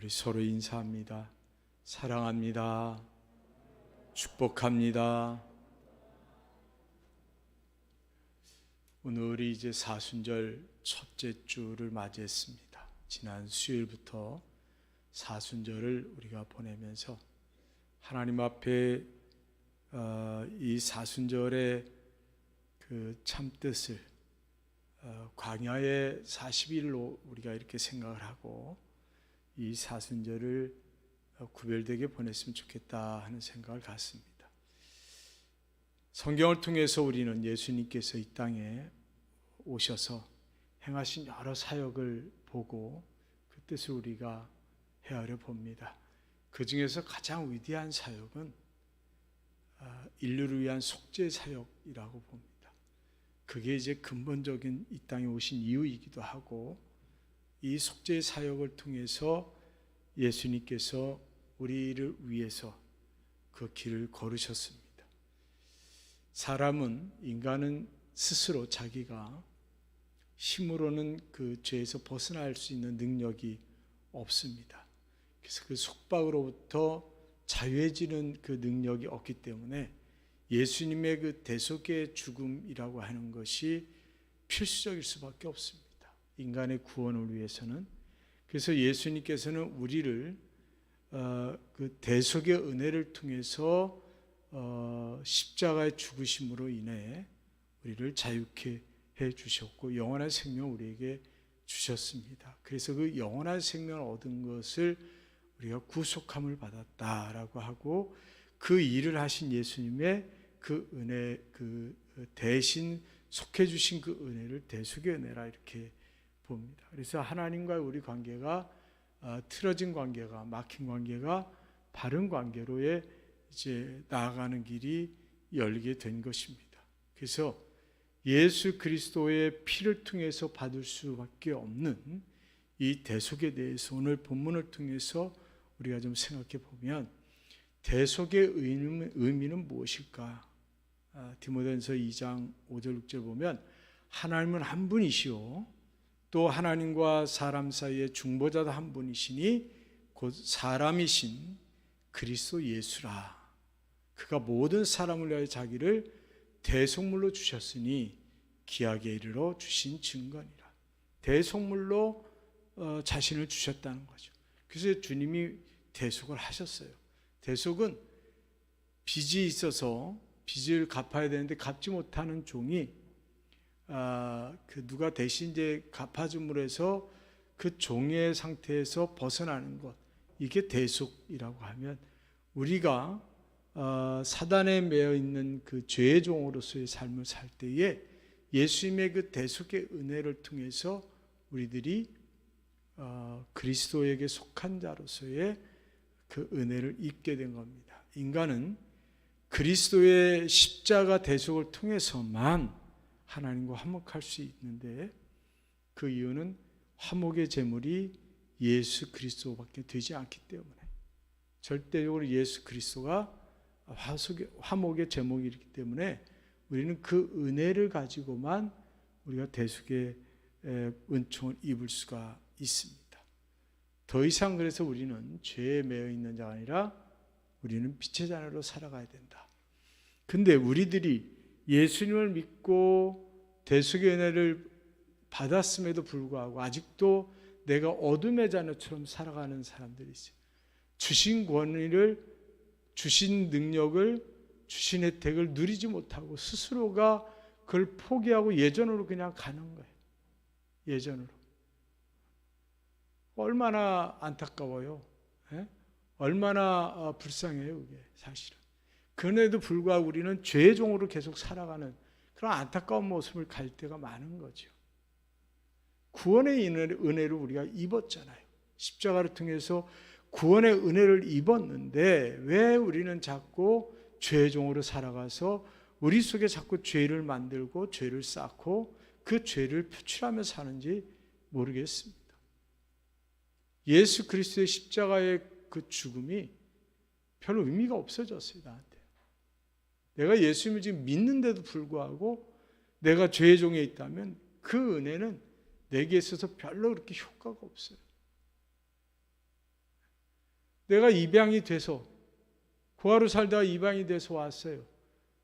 우리 서로 인사합니다. 사랑합니다. 축복합니다. 오늘이 이제 사순절 첫째 주를 맞이했습니다. 지난 수요일부터 사순절을 우리가 보내면서 하나님 앞에 이 사순절의 그 참뜻을 광야의 40일로 우리가 이렇게 생각을 하고 이 사순절을 구별되게 보냈으면 좋겠다 하는 생각을 갖습니다. 성경을 통해서 우리는 예수님께서 이 땅에 오셔서 행하신 여러 사역을 보고 그 뜻을 우리가 헤아려 봅니다. 그 중에서 가장 위대한 사역은 인류를 위한 속죄 사역이라고 봅니다. 그게 이제 근본적인 이 땅에 오신 이유이기도 하고, 이 속죄 사역을 통해서 예수님께서 우리를 위해서 그 길을 걸으셨습니다. 인간은 스스로 자기가 힘으로는 그 죄에서 벗어날 수 있는 능력이 없습니다. 그래서 그 속박으로부터 자유해지는 그 능력이 없기 때문에 예수님의 그 대속의 죽음이라고 하는 것이 필수적일 수밖에 없습니다. 인간의 구원을 위해서는. 그래서 예수님께서는 우리를 그 대속의 은혜를 통해서 십자가의 죽으심으로 인해 우리를 자유케 해 주셨고 영원한 생명을 우리에게 주셨습니다. 그래서 그 영원한 생명을 얻은 것을 우리가 구속함을 받았다라고 하고, 그 일을 하신 예수님의 그 은혜, 그 대신 속해 주신 그 은혜를 대속의 은혜라 이렇게 봅니다. 그래서 하나님과 우리 관계가 틀어진 관계가, 막힌 관계가 바른 관계로의 이제 나아가는 길이 열리게 된 것입니다. 그래서 예수 그리스도의 피를 통해서 받을 수밖에 없는 이 대속에 대해서 오늘 본문을 통해서 우리가 좀 생각해 보면, 대속의 의미는 무엇일까? 디모데전서 2장 5절 6절 보면 하나님은 한 분이시오, 또 하나님과 사람 사이의 중보자도 한 분이시니 곧 사람이신 그리스도 예수라. 그가 모든 사람을 위하여 자기를 대속물로 주셨으니 기약에 이르러 주신 증거니라. 대속물로 자신을 주셨다는 거죠. 그래서 주님이 대속을 하셨어요. 대속은 빚이 있어서 빚을 갚아야 되는데 갚지 못하는 종이 누가 대신 이제 갚아줌으로 해서 그 종의 상태에서 벗어나는 것, 이게 대속이라고 하면, 우리가 사단에 매여 있는 그 죄의 종으로서의 삶을 살 때에 예수님의 그 대속의 은혜를 통해서 우리들이 그리스도에게 속한 자로서의 그 은혜를 입게 된 겁니다. 인간은 그리스도의 십자가 대속을 통해서만 하나님과 화목할 수 있는데, 그 이유는 화목의 제물이 예수 그리스도밖에 되지 않기 때문에, 절대적으로 예수 그리스도가 화목의 제목이기 때문에 우리는 그 은혜를 가지고만 우리가 대속의 은총을 입을 수가 있습니다. 더 이상 그래서 우리는 죄에 매여 있는 자가 아니라 우리는 빛의 자녀로 살아가야 된다. 근데 우리들이 예수님을 믿고 대속의 은혜를 받았음에도 불구하고 아직도 내가 어둠의 자녀처럼 살아가는 사람들이 있어요. 주신 권위를, 주신 능력을, 주신 혜택을 누리지 못하고 스스로가 그걸 포기하고 예전으로 그냥 가는 거예요. 예전으로. 얼마나 안타까워요. 예? 얼마나 불쌍해요, 그게 사실은. 그런데도 불구하고 우리는 죄의 종으로 계속 살아가는 그런 안타까운 모습을 갈 때가 많은 거죠. 구원의 은혜를 우리가 입었잖아요. 십자가를 통해서 구원의 은혜를 입었는데 왜 우리는 자꾸 죄의 종으로 살아가서 우리 속에 자꾸 죄를 만들고 죄를 쌓고 그 죄를 표출하며 사는지 모르겠습니다. 예수 그리스도의 십자가의 그 죽음이 별로 의미가 없어졌어요, 나한테. 내가 예수님을 지금 믿는데도 불구하고 내가 죄의 종에 있다면 그 은혜는 내게 있어서 별로 그렇게 효과가 없어요. 내가 입양이 돼서 고아로 살다가 입양이 돼서 왔어요.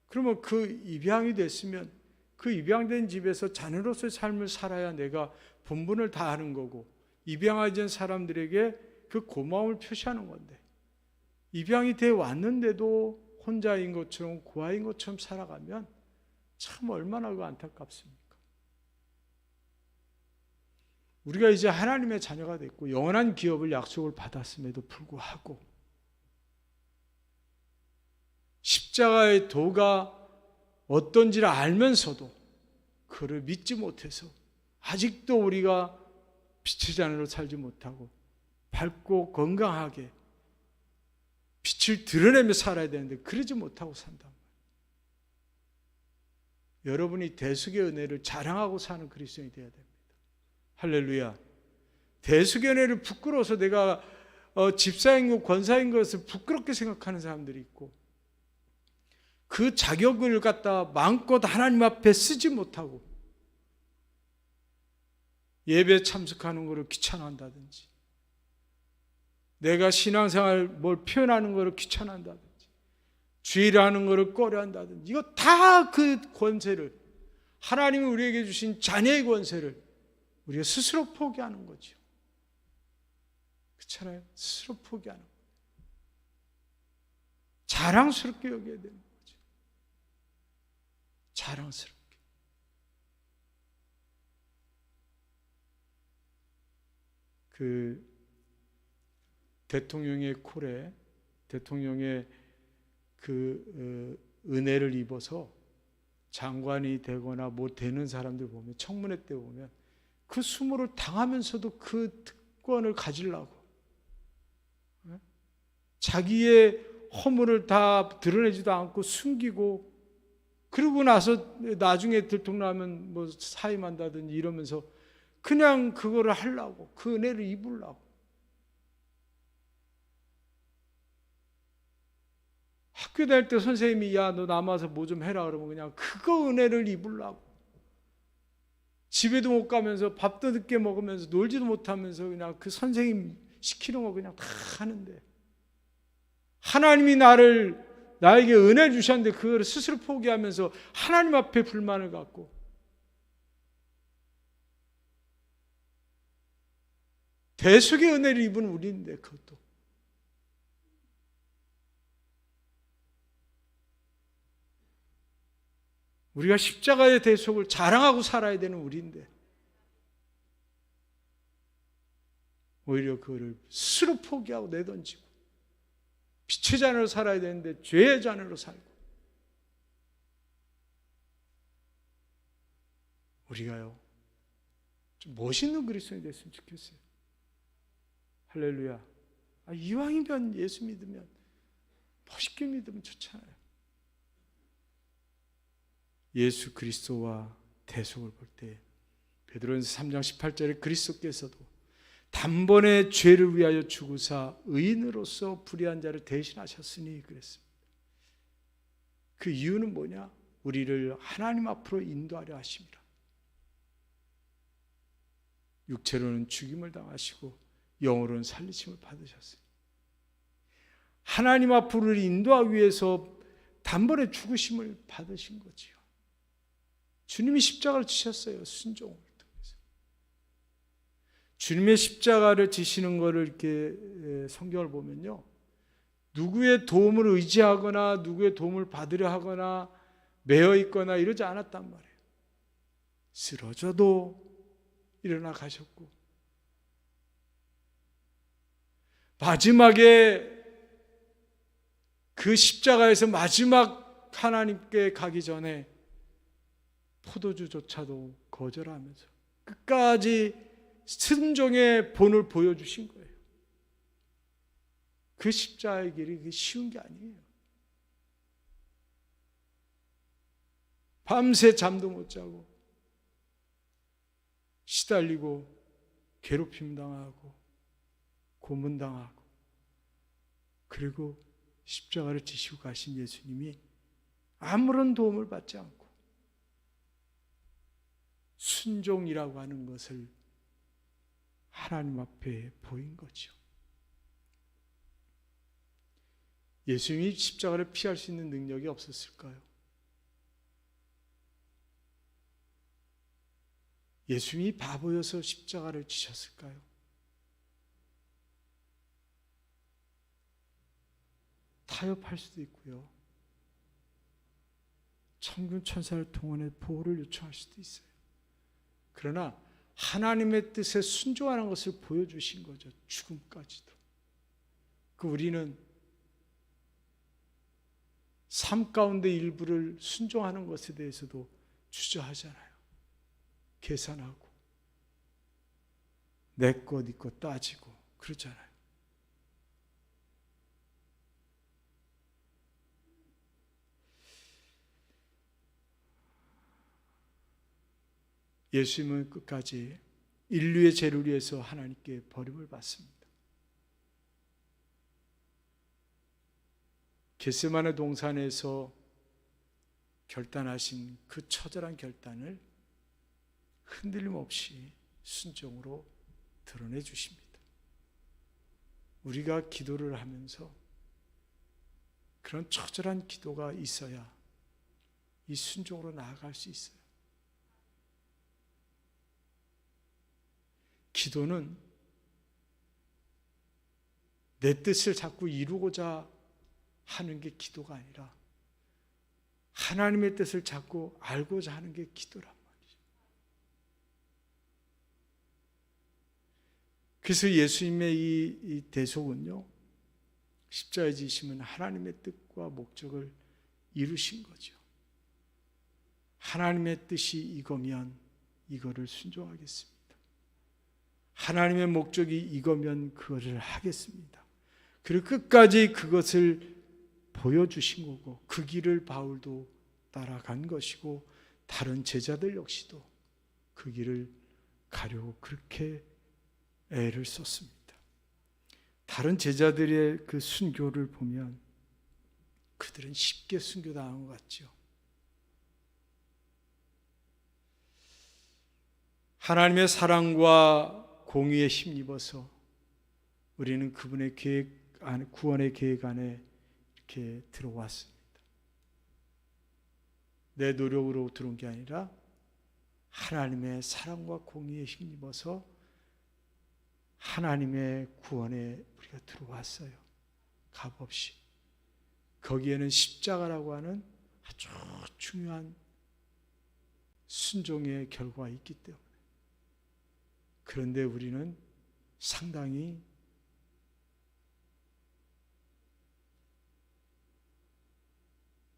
그러면 그 입양이 됐으면 그 입양된 집에서 자녀로서의 삶을 살아야 내가 본분을 다하는 거고, 입양하지 않은 사람들에게 그 고마움을 표시하는 건데, 입양이 돼 왔는데도 혼자인 것처럼 고아인 것처럼 살아가면 참 얼마나 안타깝습니까? 우리가 이제 하나님의 자녀가 됐고 영원한 기업을 약속을 받았음에도 불구하고 십자가의 도가 어떤지를 알면서도 그를 믿지 못해서 아직도 우리가 빛의 자녀로 살지 못하고 밝고 건강하게 빛을 드러내며 살아야 되는데 그러지 못하고 산단 말이에요. 여러분이 대속의 은혜를 자랑하고 사는 그리스도인이 되어야 됩니다. 할렐루야. 대속의 은혜를 부끄러워서 내가 집사인 것, 권사인 것을 부끄럽게 생각하는 사람들이 있고, 그 자격을 갖다 마음껏 하나님 앞에 쓰지 못하고 예배 참석하는 것을 귀찮아한다든지, 내가 신앙생활 뭘 표현하는 것을 귀찮아한다든지, 주일하는 것을 꺼려한다든지, 이거 다 그 권세를, 하나님이 우리에게 주신 자녀의 권세를 우리가 스스로 포기하는 거죠. 그렇잖아요. 스스로 포기하는 거예요. 자랑스럽게 여겨야 되는 거죠. 자랑스럽게. 그 대통령의 콜에 대통령의 그 은혜를 입어서 장관이 되거나 뭐 되는 사람들 보면, 청문회 때 보면 그 수모를 당하면서도 그 특권을 가지려고 자기의 허물을 다 드러내지도 않고 숨기고, 그러고 나서 나중에 들통나면 뭐 사임한다든지 이러면서 그냥 그거를 하려고, 그 은혜를 입으려고. 학교 다닐 때 선생님이 야 너 남아서 뭐 좀 해라 그러면 그냥 그거 은혜를 입으려고, 집에도 못 가면서 밥도 늦게 먹으면서 놀지도 못하면서 그냥 그 선생님 시키는 거 그냥 다 하는데, 하나님이 나에게 은혜 주셨는데 그거를 스스로 포기하면서 하나님 앞에 불만을 갖고, 대속의 은혜를 입은 우리인데, 그것도 우리가 십자가의 대속을 자랑하고 살아야 되는 우리인데 오히려 그거를 스스로 포기하고 내던지고 빛의 자녀로 살아야 되는데 죄의 자녀로 살고, 우리가요 좀 멋있는 그리스도인이 됐으면 좋겠어요. 할렐루야. 이왕이면 예수 믿으면 멋있게 믿으면 좋잖아요. 예수 그리스도와 대속을 볼 때 베드로전서 3장 18절에 그리스도께서도 단번에 죄를 위하여 죽으사 의인으로서 불의한 자를 대신하셨으니 그랬습니다. 그 이유는 뭐냐? 우리를 하나님 앞으로 인도하려 하심이라. 육체로는 죽임을 당하시고 영으로는 살리심을 받으셨어요. 하나님 앞으로 인도하기 위해서 단번에 죽으심을 받으신 거지요. 주님이 십자가를 지셨어요. 순종을 통해서. 주님의 십자가를 지시는 것을 이렇게 성경을 보면요, 누구의 도움을 의지하거나 누구의 도움을 받으려 하거나 매여 있거나 이러지 않았단 말이에요. 쓰러져도 일어나 가셨고, 마지막에 그 십자가에서 마지막 하나님께 가기 전에 포도주조차도 거절하면서 끝까지 순종의 본을 보여주신 거예요. 그 십자가의 길이 쉬운 게 아니에요. 밤새 잠도 못 자고 시달리고 괴롭힘 당하고 고문 당하고, 그리고 십자가를 지시고 가신 예수님이 아무런 도움을 받지 않고 순종이라고 하는 것을 하나님 앞에 보인 거죠. 예수님이 십자가를 피할 수 있는 능력이 없었을까요? 예수님이 바보여서 십자가를 지셨을까요? 타협할 수도 있고요. 천군 천사를 동원해 보호를 요청할 수도 있어요. 그러나 하나님의 뜻에 순종하는 것을 보여주신 거죠. 죽음까지도. 우리는 삶 가운데 일부를 순종하는 것에 대해서도 주저하잖아요. 계산하고 내 것, 네 것 따지고 그러잖아요. 예수님은 끝까지 인류의 죄를 위해서 하나님께 버림을 받습니다. 겟세마네 동산에서 결단하신 그 처절한 결단을 흔들림 없이 순종으로 드러내 주십니다. 우리가 기도를 하면서 그런 처절한 기도가 있어야 이 순종으로 나아갈 수 있어요. 기도는 내 뜻을 자꾸 이루고자 하는 게 기도가 아니라 하나님의 뜻을 자꾸 알고자 하는 게 기도란 말이죠. 그래서 예수님의 이 대속은요, 십자가에 지심은 하나님의 뜻과 목적을 이루신 거죠. 하나님의 뜻이 이거면 이거를 순종하겠습니다. 하나님의 목적이 이거면 그것을 하겠습니다. 그리고 끝까지 그것을 보여주신 거고 그 길을 바울도 따라간 것이고 다른 제자들 역시도 그 길을 가려고 그렇게 애를 썼습니다. 다른 제자들의 그 순교를 보면 그들은 쉽게 순교당한 것 같죠. 하나님의 사랑과 공의에 힘입어서 우리는 그분의 구원의 계획 안에 이렇게 들어왔습니다. 내 노력으로 들어온 게 아니라 하나님의 사랑과 공의에 힘입어서 하나님의 구원에 우리가 들어왔어요. 값없이. 거기에는 십자가라고 하는 아주 중요한 순종의 결과가 있기 때문에. 그런데 우리는 상당히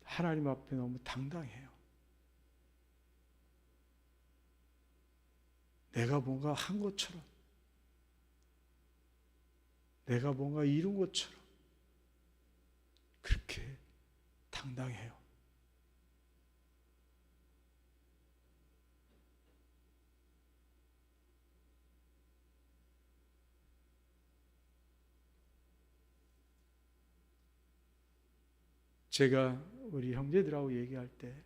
하나님 앞에 너무 당당해요. 내가 뭔가 한 것처럼, 내가 뭔가 이룬 것처럼 그렇게 당당해요. 제가 우리 형제들하고 얘기할 때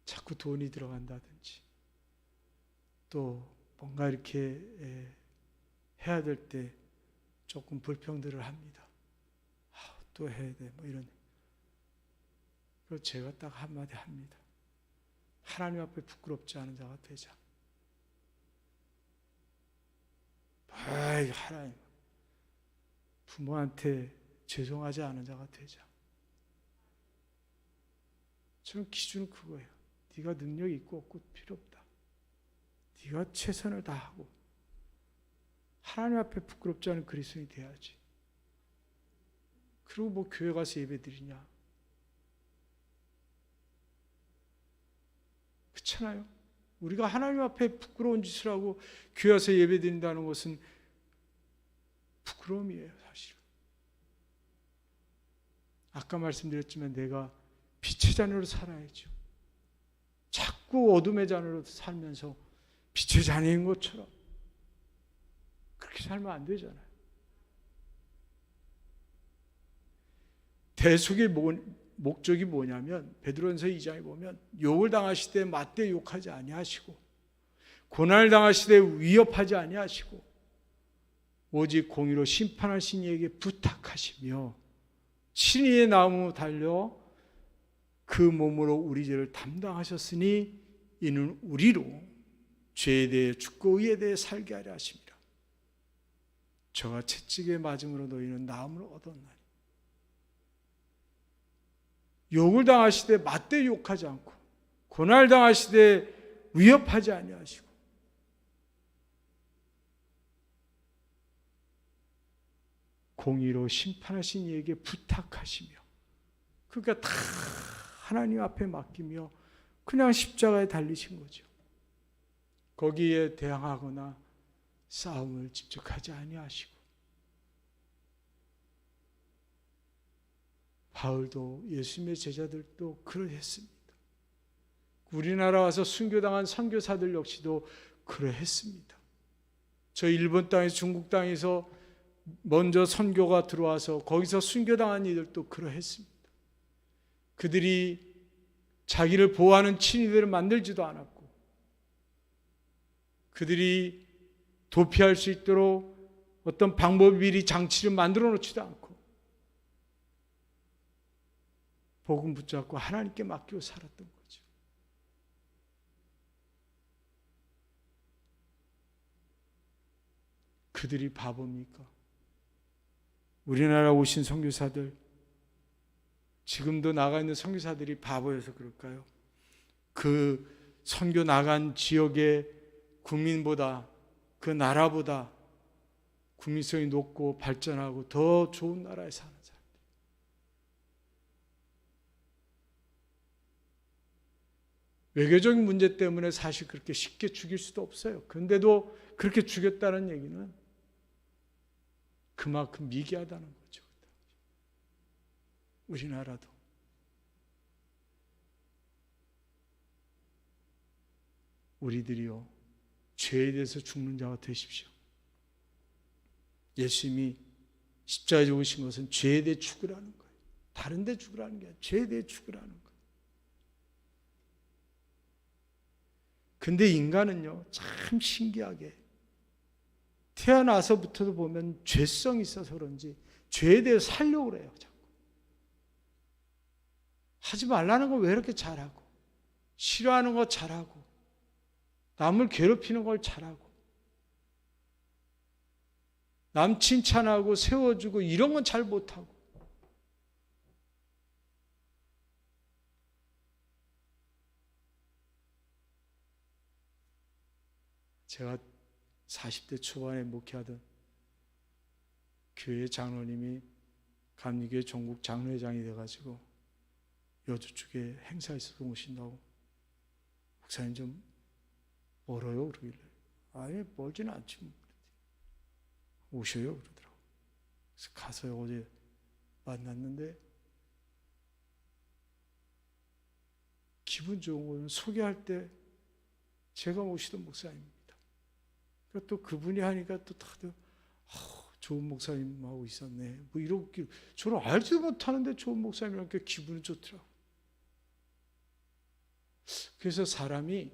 자꾸 돈이 들어간다든지 또 뭔가 이렇게 해야 될 때 조금 불평들을 합니다. 또 해야 돼 뭐 이런. 그래서 제가 딱 한마디 합니다. 하나님 앞에 부끄럽지 않은 자가 되자. 하나님, 부모한테 죄송하지 않은 자가 되자. 저는 기준은 그거예요. 네가 능력이 있고 없고 필요 없다. 네가 최선을 다하고 하나님 앞에 부끄럽지 않은 그리스도인이 돼야지. 그리고 뭐 교회 가서 예배 드리냐. 그렇잖아요. 우리가 하나님 앞에 부끄러운 짓을 하고 교회 와서 예배 드린다는 것은 부끄러움이에요, 사실은. 아까 말씀드렸지만 내가 빛의 자녀로 살아야죠. 자꾸 어둠의 자녀로 살면서 빛의 자녀인 것처럼 그렇게 살면 안 되잖아요. 대속의 목적이 뭐냐면 베드로전서 2장에 보면 욕을 당하실 때 맞대 욕하지 아니하시고 고난을 당하실 때 위협하지 아니하시고 오직 공의로 심판하신 이에게 부탁하시며 친히 나무 달려 그 몸으로 우리 죄를 담당하셨으니 이는 우리로 죄에 대해 죽고 의에 대해 살게 하려 하십니다. 저가 채찍에 맞음으로 너희는 나음을 얻었나니. 욕을 당하시되 맞대 욕하지 않고 고난을 당하시되 위협하지 아니하시고 공의로 심판하신 이에게 부탁하시며, 그러니까 다 하나님 앞에 맡기며 그냥 십자가에 달리신 거죠. 거기에 대항하거나 싸움을 직접 하지 아니하시고, 바울도 예수님의 제자들도 그러했습니다. 우리나라 와서 순교당한 선교사들 역시도 그러했습니다. 저 일본 땅에서 중국 땅에서 먼저 선교가 들어와서 거기서 순교당한 이들도 그러했습니다. 그들이 자기를 보호하는 친위들을 만들지도 않았고, 그들이 도피할 수 있도록 어떤 방법 미리 장치를 만들어 놓지도 않고 복음 붙잡고 하나님께 맡기고 살았던 거죠. 그들이 바보입니까? 우리나라 오신 선교사들, 지금도 나가 있는 선교사들이 바보여서 그럴까요? 그 선교 나간 지역의 국민보다, 그 나라보다 국민성이 높고 발전하고 더 좋은 나라에 사는 사람들. 외교적인 문제 때문에 사실 그렇게 쉽게 죽일 수도 없어요. 그런데도 그렇게 죽였다는 얘기는 그만큼 미개하다는 거죠. 우리나라도. 우리들이요, 죄에 대해서 죽는 자가 되십시오. 예수님이 십자가에 죽으신 것은 죄에 대해 죽으라는 거예요. 다른 데 죽으라는 게 아니라 죄에 대해 죽으라는 거예요. 근데 인간은요, 참 신기하게 태어나서부터도 보면 죄성이 있어서 그런지 죄에 대해 살려고 그래요. 자꾸. 하지 말라는 걸 왜 이렇게 잘하고, 싫어하는 거 잘하고, 남을 괴롭히는 걸 잘하고, 남 칭찬하고 세워주고 이런 건 잘 못하고. 제가 40대 초반에 목회하던 교회 장로님이 감리교회 전국 장로회장이 돼가지고 여주 쪽에 행사 있어서 오신다고, 목사님 좀 멀어요 그러길래, 아니 멀지는 않지 뭐. 오셔요 그러더라고. 그래서 가서 어제 만났는데 기분 좋은 거는 소개할 때 제가 모시던 목사님입니다. 그러니까 또 그분이 하니까 또 다들 좋은 목사님하고 있었네 뭐 이렇게, 저는 알지도 못하는데 좋은 목사님이라니까 기분이 좋더라고. 그래서 사람이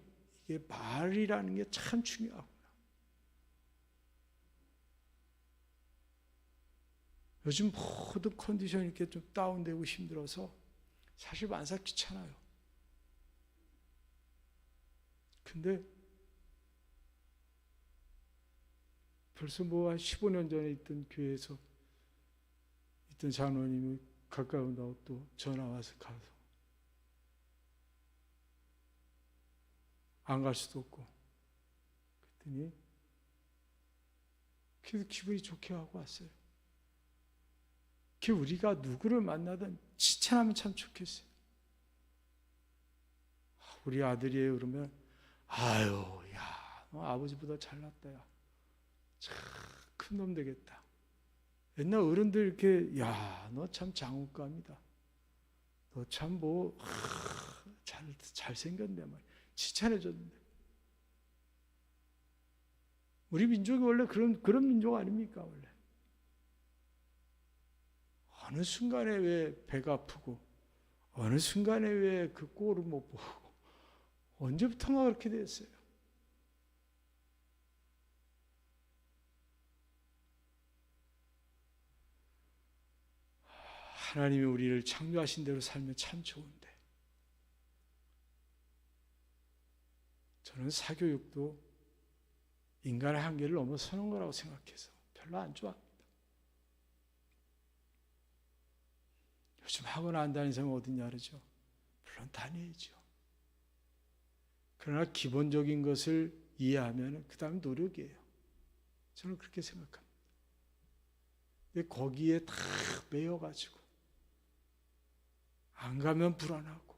이게 말이라는 게 참 중요하구나. 요즘 모든 컨디션이 이렇게 좀 다운되고 힘들어서 사실 만사 귀찮아요. 근데 벌써 뭐 한 15년 전에 있던 교회에서 있던 장로님이 가까운다고 또 전화 와서 가서 안 갈 수도 없고, 그랬더니 그래서 기분이 좋게 하고 왔어요. 우리가 누구를 만나든 칭찬하면 참 좋겠어요. 우리 아들이에요 그러면, 아유 야 너 아버지보다 잘났다, 야 참 큰 놈 되겠다. 옛날 어른들 이렇게, 야 너 참 장욱감이다, 너 참 뭐 잘생겼네 말 칭찬해 줬는데, 우리 민족이 원래 그런 민족 아닙니까? 원래 어느 순간에 왜 배가 아프고, 어느 순간에 왜 그 꼴을 못 보고, 언제부턴가 그렇게 됐어요. 하나님이 우리를 창조하신 대로 살면 참 좋은데, 저는 사교육도 인간의 한계를 넘어서는 거라고 생각해서 별로 안 좋아합니다. 요즘 학원 안 다니는 사람이 어딨냐 그러죠. 물론 다녀야죠. 그러나 기본적인 것을 이해하면 그 다음 노력이에요. 저는 그렇게 생각합니다. 근데 거기에 다 매여가지고 안 가면 불안하고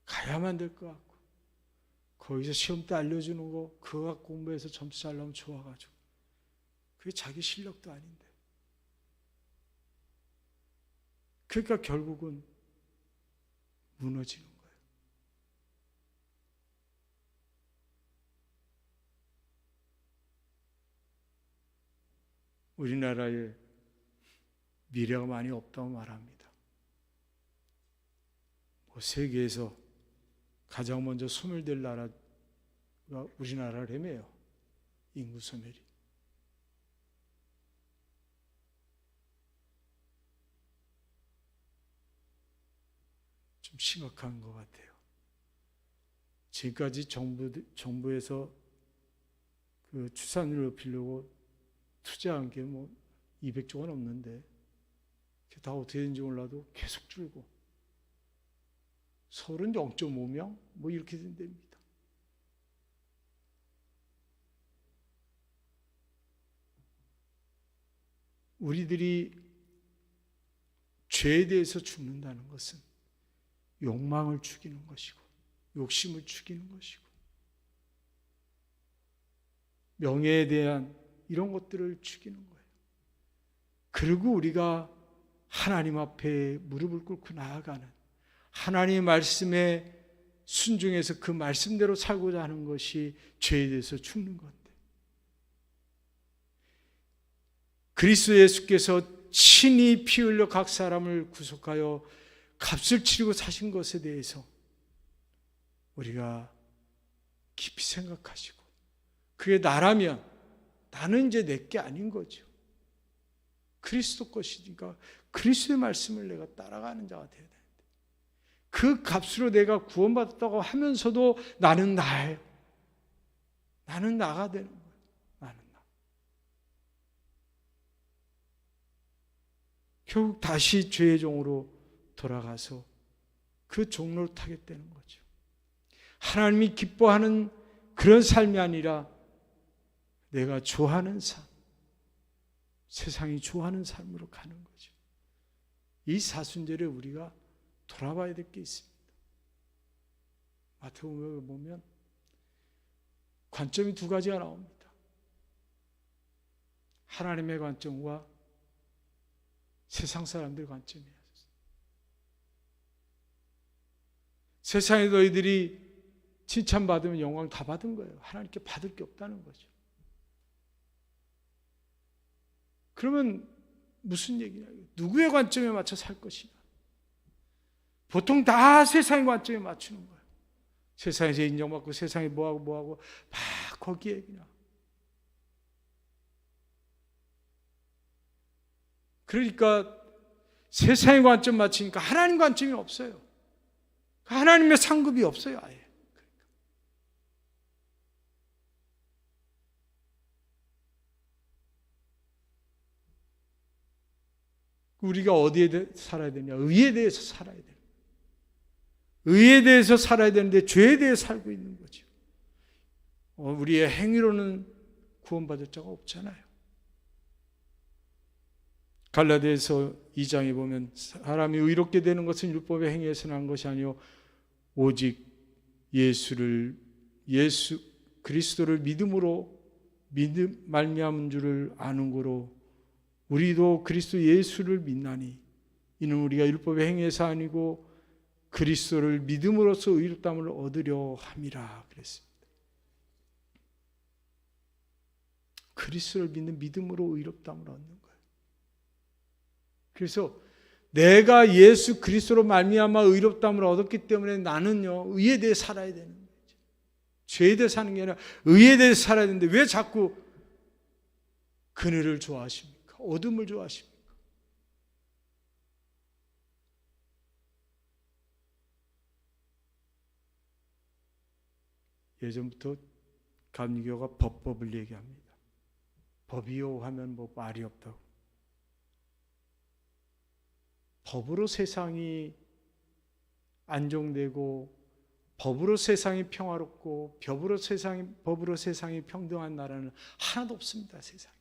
가야만 될 것 같고, 거기서 시험 때 알려주는 거 그거 갖고 공부해서 점수 잘 나오면 좋아가지고, 그게 자기 실력도 아닌데. 그러니까 결국은 무너지는 거예요. 우리나라에 미래가 많이 없다고 말합니다. 세계에서 가장 먼저 소멸될 나라가 우리나라라며요. 인구 소멸이. 좀 심각한 것 같아요. 지금까지 정부에서 그 출산율을 높이려고 투자한 게 200조 원 넘는데, 그게 다 어떻게 되는지 몰라도 계속 줄고, 서울은 0.5명 이렇게 된답니다. 우리들이 죄에 대해서 죽는다는 것은 욕망을 죽이는 것이고, 욕심을 죽이는 것이고, 명예에 대한 이런 것들을 죽이는 거예요. 그리고 우리가 하나님 앞에 무릎을 꿇고 나아가는, 하나님의 말씀에 순종해서 그 말씀대로 살고자 하는 것이 죄에 대해서 죽는 건데, 그리스도 예수께서 친히 피 흘려 각 사람을 구속하여 값을 치르고 사신 것에 대해서 우리가 깊이 생각하시고, 그게 나라면 나는 이제 내게 아닌 거죠. 그리스도 것이니까 그리스도의 말씀을 내가 따라가는 자가 되어야 되는데, 그 값으로 내가 구원받았다고 하면서도 나는 나예요. 나는 나가 되는 거예요. 나는 나. 결국 다시 죄의 종으로 돌아가서 그 종로를 타게 되는 거죠. 하나님이 기뻐하는 그런 삶이 아니라 내가 좋아하는 삶, 세상이 좋아하는 삶으로 가는 거죠. 이 사순절에 우리가 돌아봐야 될 게 있습니다. 마태복음에 보면 관점이 두 가지가 나옵니다. 하나님의 관점과 세상 사람들의 관점이에요. 세상에 너희들이 칭찬받으면 영광 다 받은 거예요. 하나님께 받을 게 없다는 거죠. 그러면 무슨 얘기냐? 누구의 관점에 맞춰 살 것이냐? 보통 다 세상의 관점에 맞추는 거예요. 세상에서 인정받고 세상에 뭐하고 막 거기에 그냥. 그러니까 세상의 관점 맞추니까 하나님 관점이 없어요. 하나님의 상급이 없어요, 아예. 우리가 어디에 살아야 되냐? 의에 대해서 살아야 돼요. 의에 대해서 살아야 되는데 죄에 대해 살고 있는 거죠. 우리의 행위로는 구원받을 자가 없잖아요. 갈라디아서 2장에 보면 사람이 의롭게 되는 것은 율법의 행위에서 난 것이 아니요 오직 예수 그리스도를 믿음으로 말미암은 줄을 아는 거로 우리도 그리스도 예수를 믿나니 이는 우리가 율법의 행위에서 아니고 그리스도를 믿음으로써 의롭다함을 얻으려 함이라 그랬습니다. 그리스도를 믿는 믿음으로 의롭다함을 얻는 거예요. 그래서 내가 예수 그리스도로 말미암아 의롭다함을 얻었기 때문에 나는요 의에 대해 살아야 되는 거죠. 죄에 대해 사는 게 아니라 의에 대해 살아야 되는데 왜 자꾸 그늘을 좋아하십니까? 어둠을 좋아하십니까? 예전부터 감리교가 법을 얘기합니다. 법이요 하면 뭐 말이 없다고. 법으로 세상이 안정되고 법으로 세상이 평화롭고 법으로 세상이 평등한 나라는 하나도 없습니다. 세상에.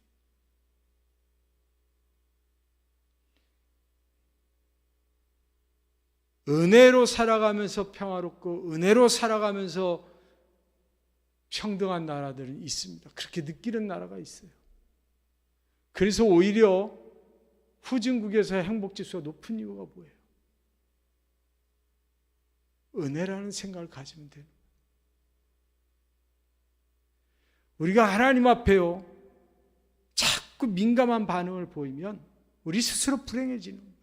은혜로 살아가면서 평화롭고 은혜로 살아가면서 평등한 나라들은 있습니다. 그렇게 느끼는 나라가 있어요. 그래서 오히려 후진국에서 행복지수가 높은 이유가 뭐예요? 은혜라는 생각을 가지면 돼요. 우리가 하나님 앞에요, 자꾸 민감한 반응을 보이면 우리 스스로 불행해지는 거예요.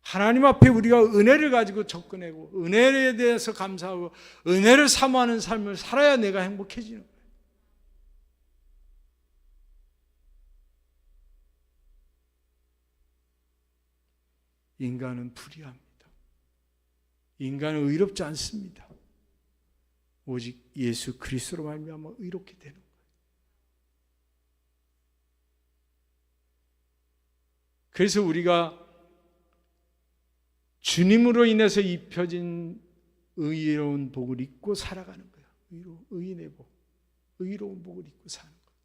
하나님 앞에 우리가 은혜를 가지고 접근하고 은혜에 대해서 감사하고 은혜를 사모하는 삶을 살아야 내가 행복해지는 거예요. 인간은 불의합니다. 인간은 의롭지 않습니다. 오직 예수 그리스도로 말미암아 의롭게 되는 거예요. 그래서 우리가 주님으로 인해서 입혀진 의로운 복을 입고 살아가는 거예요. 의인의 복, 의로운 복을 입고 사는 거예요.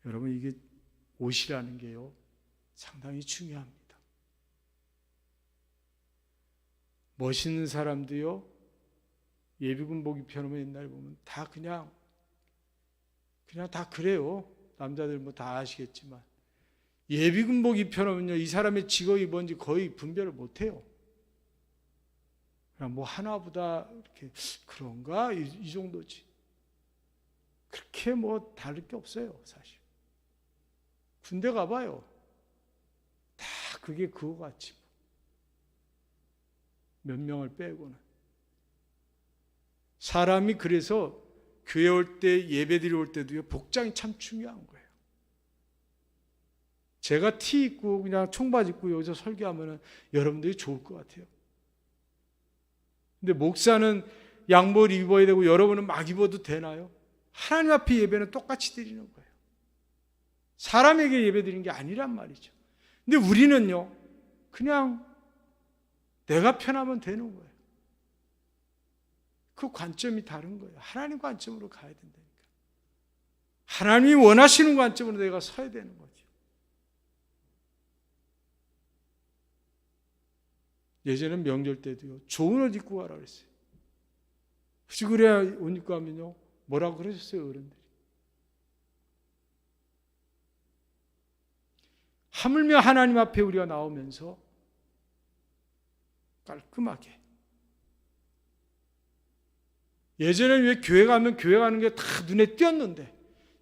여러분, 이게 옷이라는 게요, 상당히 중요합니다. 멋있는 사람도요, 예비군 복 입혀놓으면 옛날에 보면 다 그냥 다 그래요. 남자들 뭐 다 아시겠지만 예비군 복 입혀놓으면요, 이 사람의 직업이 뭔지 거의 분별을 못해요. 그냥 뭐 하나보다 이렇게 그런가 이 정도지. 그렇게 뭐 다를 게 없어요, 사실. 군대 가봐요. 다 그게 그거 같지. 몇 명을 빼고는. 사람이 그래서 교회 올 때, 예배드리 올 때도요, 복장이 참 중요한 거예요. 제가 티 입고 그냥 청바지 입고 여기서 설교하면 여러분들이 좋을 것 같아요. 근데 목사는 양복을 입어야 되고 여러분은 막 입어도 되나요? 하나님 앞에 예배는 똑같이 드리는 거예요. 사람에게 예배 드리는 게 아니란 말이죠. 근데 우리는요, 그냥 내가 편하면 되는 거예요. 그 관점이 다른 거예요. 하나님 관점으로 가야 된다니까. 하나님이 원하시는 관점으로 내가 서야 되는 거죠. 예전엔 명절 때도요, 좋은 옷 입고 가라 그랬어요. 혹시 그래야 옷 입고 하면요, 뭐라고 그러셨어요, 어른들이? 하물며 하나님 앞에 우리가 나오면서 깔끔하게. 예전에는 왜 교회 가면 교회 가는 게 다 눈에 띄었는데,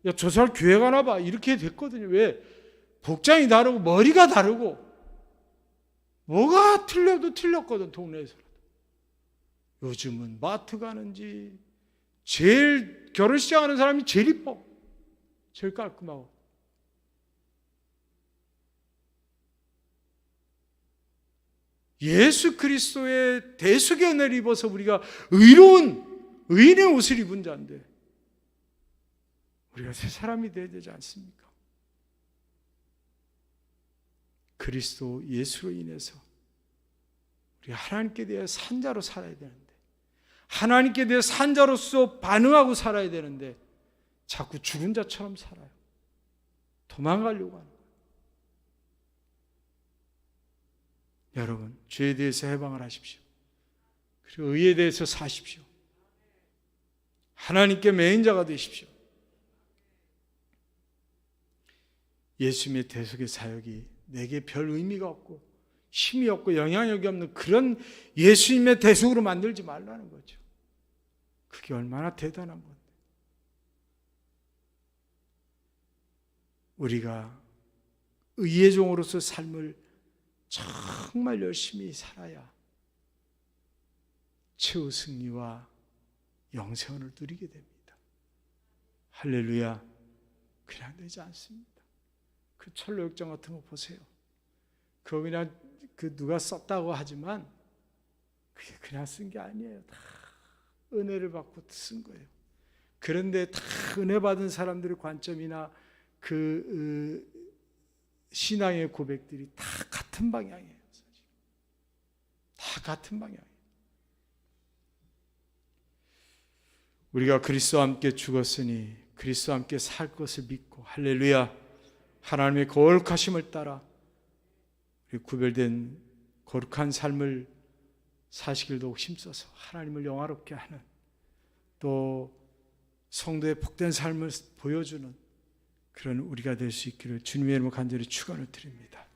야, 저 사람 교회 가나 봐, 이렇게 됐거든요. 왜? 복장이 다르고 머리가 다르고 뭐가 틀려도 틀렸거든, 동네에서라도. 요즘은 마트 가는지 제일 결혼식 하는 사람이 제일 이뻐, 제일 깔끔하고. 예수 그리스도의 대속의 은혜를 입어서 우리가 의로운 의인의 옷을 입은 자인데 우리가 새 사람이 되어야 되지 않습니까? 그리스도 예수로 인해서 우리 하나님께 대해 산자로 살아야 되는데, 하나님께 대해 산자로서 반응하고 살아야 되는데 자꾸 죽은 자처럼 살아요. 도망가려고 하는 거예요. 여러분, 죄에 대해서 해방을 하십시오. 그리고 의에 대해서 사십시오. 하나님께 매인자가 되십시오. 예수님의 대속의 사역이 내게 별 의미가 없고 힘이 없고 영향력이 없는 그런 예수님의 대속으로 만들지 말라는 거죠. 그게 얼마나 대단한 건데. 우리가 의의 종으로서 삶을 정말 열심히 살아야 최후 승리와 영생을 누리게 됩니다. 할렐루야. 그냥 되지 않습니다. 그 철로역정 같은 거 보세요. 그거 그냥 누가 썼다고 하지만 그게 그냥 쓴 게 아니에요. 다 은혜를 받고 쓴 거예요. 그런데 다 은혜 받은 사람들의 관점이나 그 신앙의 고백들이 다 같은 방향이에요. 사실. 다 같은 방향이에요. 우리가 그리스도와 함께 죽었으니 그리스도와 함께 살 것을 믿고 할렐루야 하나님의 거룩하심을 따라 우리 구별된 거룩한 삶을 사시길 더욱 힘써서 하나님을 영화롭게 하는 또 성도의 복된 삶을 보여주는 그런 우리가 될 수 있기를 주님의 이름으로 간절히 축원을 드립니다.